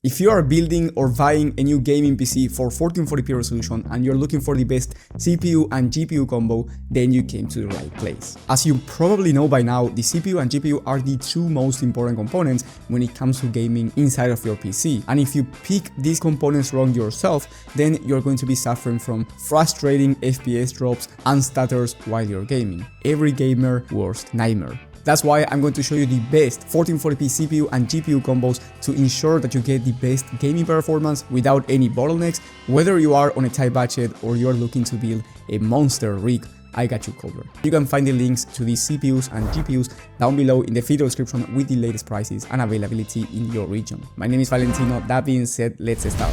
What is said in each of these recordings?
If you are building or buying a new gaming PC for 1440p resolution and you're looking for the best CPU and GPU combo, then you came to the right place. As you probably know by now, the CPU and GPU are the two most important components when it comes to gaming inside of your PC. And if you pick these components wrong yourself, then you're going to be suffering from frustrating FPS drops and stutters while you're gaming. Every gamer worst nightmare. That's why I'm going to show you the best 1440p CPU and GPU combos to ensure that you get the best gaming performance without any bottlenecks. Whether you are on a tight budget or you're looking to build a monster rig, I got you covered. You can find the links to these CPUs and GPUs down below in the video description with the latest prices and availability in your region. My name is Valentino. That being said, let's start.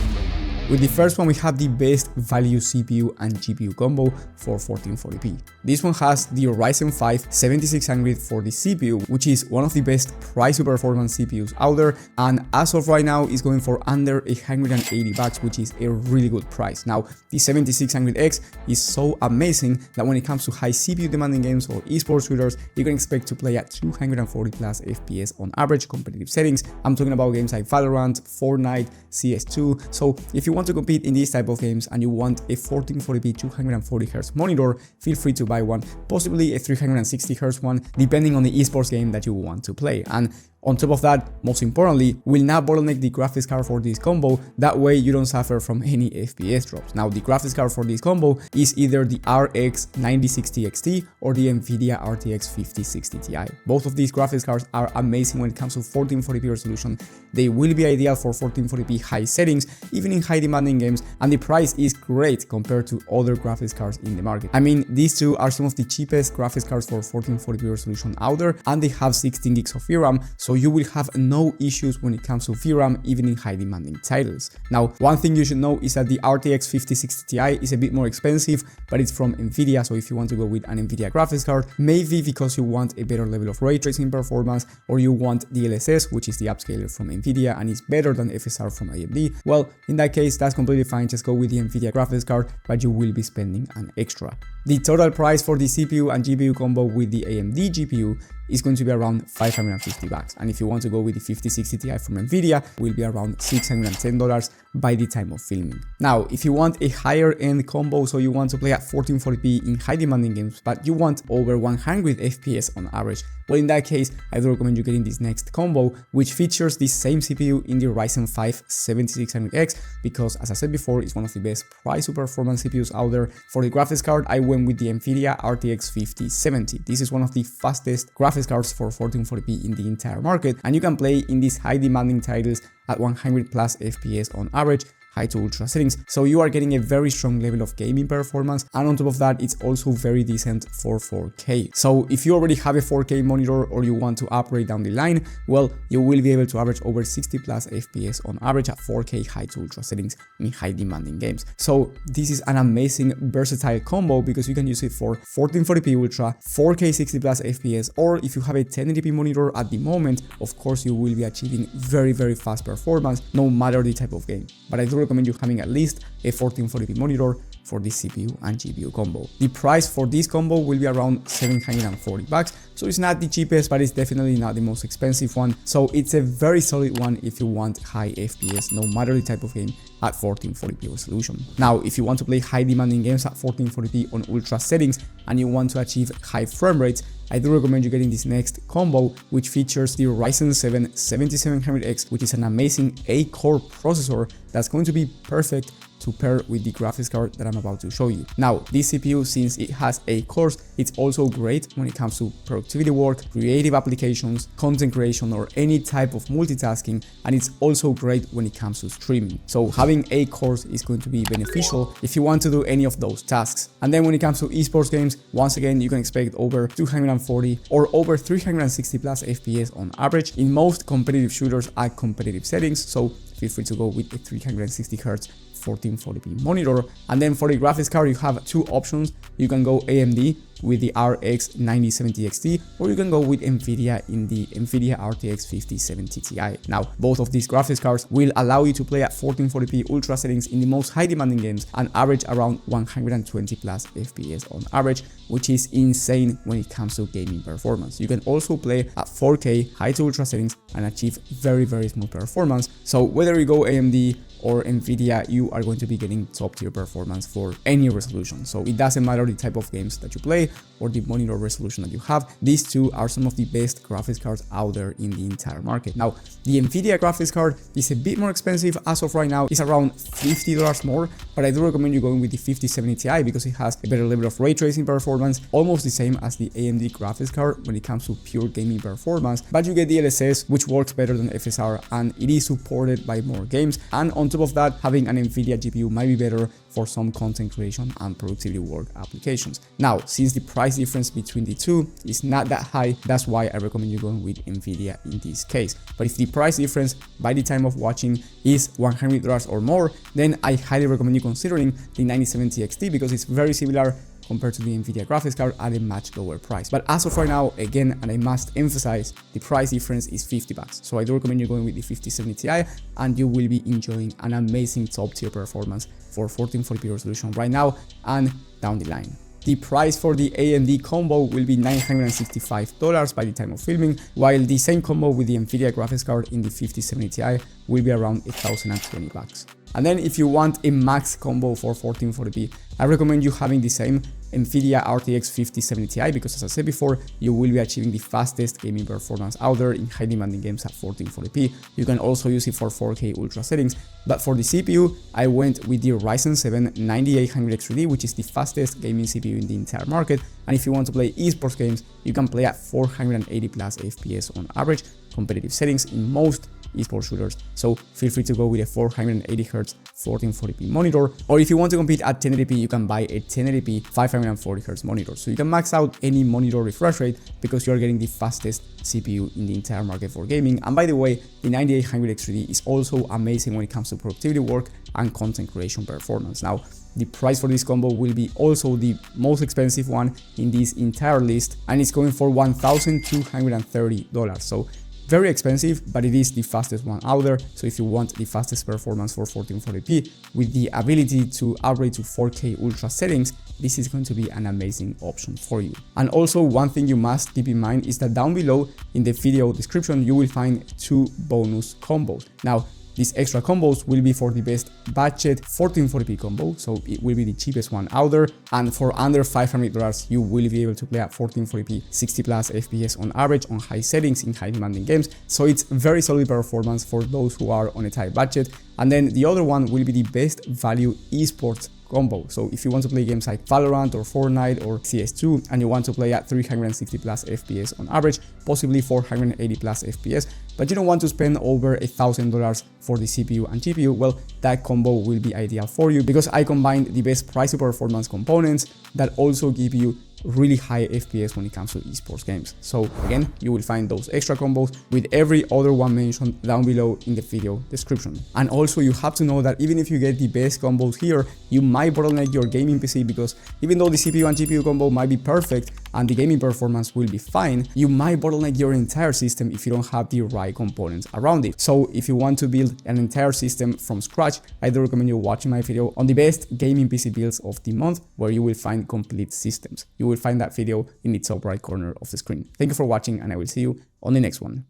With the first one, we have the best value CPU and GPU combo for 1440p. This one has the Ryzen 5 7600 for the CPU, which is one of the best price to performance CPUs out there, and as of right now is going for under 180 bucks, which is a really good price. Now, the 7600X is so amazing that when it comes to high CPU demanding games or esports shooters, you can expect to play at 240 plus FPS on average competitive settings. I'm talking about games like Valorant, Fortnite, CS2. So if you want to compete in these type of games and you want a 1440p 240Hz monitor, feel free to buy one, possibly a 360Hz one, depending on the esports game that you want to play. And on top of that, most importantly, will not bottleneck the graphics card for this combo, that way you don't suffer from any FPS drops. Now, the graphics card for this combo is either the RX 9060 XT or the Nvidia RTX 5060 Ti. Both of these graphics cards are amazing when it comes to 1440p resolution. They will be ideal for 1440p high settings, even in high demanding games, and the price is great compared to other graphics cards in the market. I mean, these two are some of the cheapest graphics cards for 1440p resolution out there, and they have 16 gigs of VRAM, so you will have no issues when it comes to VRAM, even in high demanding titles. Now, one thing you should know is that the RTX 5060 Ti is a bit more expensive, but it's from Nvidia, so if you want to go with an Nvidia graphics card, maybe because you want a better level of ray tracing performance, or you want DLSS, which is the upscaler from Nvidia and is better than FSR from AMD, well, in that case, that's completely fine, just go with the Nvidia graphics card, but you will be spending an extra. The total price for the CPU and GPU combo with the AMD GPU is going to be around 550 bucks, and if you want to go with the 5060 Ti from Nvidia, will be around $610 by the time of filming. Now, if you want a higher end combo, so you want to play at 1440p in high demanding games, but you want over 100 FPS on average, well, in that case, I do recommend you getting this next combo, which features the same CPU in the Ryzen 5 7600X, because as I said before, it's one of the best price to performance CPUs out there. For the graphics card, I went with the Nvidia RTX 5070. This is one of the fastest graphics cards for 1440p in the entire market, and you can play in these high demanding titles at 100 plus FPS on average, high to ultra settings, so you are getting a very strong level of gaming performance, and on top of that, it's also very decent for 4K. So if you already have a 4K monitor or you want to upgrade down the line, well, you will be able to average over 60 plus FPS on average at 4K high to ultra settings in high demanding games. So this is an amazing versatile combo because you can use it for 1440p ultra, 4K 60 plus FPS, or if you have a 1080p monitor at the moment, of course you will be achieving very fast performance no matter the type of game. But I do recommend you having at least a 1440p monitor for the CPU and GPU combo. The price for this combo will be around 740 bucks, so it's not the cheapest, but it's definitely not the most expensive one, so it's a very solid one if you want high FPS no matter the type of game at 1440p resolution. Now, if you want to play high demanding games at 1440p on ultra settings and you want to achieve high frame rates, I do recommend you getting this next combo, which features the Ryzen 7 7700X, which is an amazing 8-core processor that's going to be perfect to pair with the graphics card that I'm about to show you. Now, this CPU, since it has 8 cores, it's also great when it comes to productivity work, creative applications, content creation, or any type of multitasking, and it's also great when it comes to streaming. So having 8 cores is going to be beneficial if you want to do any of those tasks. And then when it comes to esports games, once again, you can expect over 240 or over 360 plus FPS on average in most competitive shooters at competitive settings, so feel free to go with a 360Hz 1440p monitor. And then for the graphics card, you have two options. You can go AMD with the RX 9070 XT, or you can go with Nvidia in the Nvidia RTX 5070 Ti. Now, both of these graphics cards will allow you to play at 1440p ultra settings in the most high demanding games and average around 120 plus FPS on average, which is insane when it comes to gaming performance. You can also play at 4K high to ultra settings and achieve very smooth performance. So whether you go AMD or Nvidia, you are going to be getting top tier performance for any resolution. So it doesn't matter the type of games that you play or the monitor resolution that you have. These two are some of the best graphics cards out there in the entire market. Now, the Nvidia graphics card is a bit more expensive as of right now. It's around $50 more, but I do recommend you going with the 5070 Ti because it has a better level of ray tracing performance, almost the same as the AMD graphics card when it comes to pure gaming performance, but you get DLSS, which works better than FSR, and it is supported by more games. And on top of that, having an Nvidia GPU might be better for some content creation and productivity work applications. Now, since the price difference between the two is not that high, that's why I recommend you going with Nvidia in this case. But if the price difference by the time of watching is $100 or more, then I highly recommend you considering the 9070 XT because it's very similar compared to the Nvidia graphics card at a much lower price. But as of right now, again, and I must emphasize, the price difference is $50. So I do recommend you going with the 5070 Ti, and you will be enjoying an amazing top tier performance for 1440p resolution right now and down the line. The price for the AMD combo will be $965 by the time of filming, while the same combo with the Nvidia graphics card in the 5070 Ti will be around $1,020. And then if you want a max combo for 1440p, I recommend you having the same Nvidia RTX 5070 Ti because, as I said before, you will be achieving the fastest gaming performance out there in high demanding games at 1440p. You can also use it for 4K ultra settings, but for the CPU, I went with the Ryzen 7 9800X3D, which is the fastest gaming CPU in the entire market. And if you want to play esports games, you can play at 480 plus FPS on average, competitive settings in most esports shooters. So feel free to go with a 480Hz 1440p monitor, or if you want to compete at 1080p, you can buy a 1080p 540Hz monitor. So you can max out any monitor refresh rate because you are getting the fastest CPU in the entire market for gaming. And by the way, the 9800X3D is also amazing when it comes to productivity work and content creation performance. Now, the price for this combo will be also the most expensive one in this entire list, and it's going for $1,230. So very expensive, but it is the fastest one out there. So if you want the fastest performance for 1440p with the ability to upgrade to 4K ultra settings, this is going to be an amazing option for you. And also, one thing you must keep in mind is that down below in the video description, you will find 2 bonus combos. Now, these extra combos will be for the best budget 1440p combo, so it will be the cheapest one out there, and for under $500 you will be able to play at 1440p 60 plus FPS on average on high settings in high demanding games. So it's very solid performance for those who are on a tight budget. And then the other one will be the best value esports combo. So if you want to play games like Valorant or Fortnite or CS2 and you want to play at 360 plus FPS on average, possibly 480 plus FPS, but you don't want to spend over $1,000 for the CPU and GPU, well, that combo will be ideal for you because I combined the best price to performance components that also give you really high FPS when it comes to esports games. So again, you will find those extra combos with every other one mentioned down below in the video description. And also, you have to know that even if you get the best combos here, you might bottleneck your gaming PC because even though the CPU and GPU combo might be perfect and the gaming performance will be fine, you might bottleneck your entire system if you don't have the right components around it. So if you want to build an entire system from scratch, I do recommend you watching my video on the best gaming PC builds of the month, where you will find complete systems. You will find that video in the top right corner of the screen. Thank you for watching, and I will see you on the next one.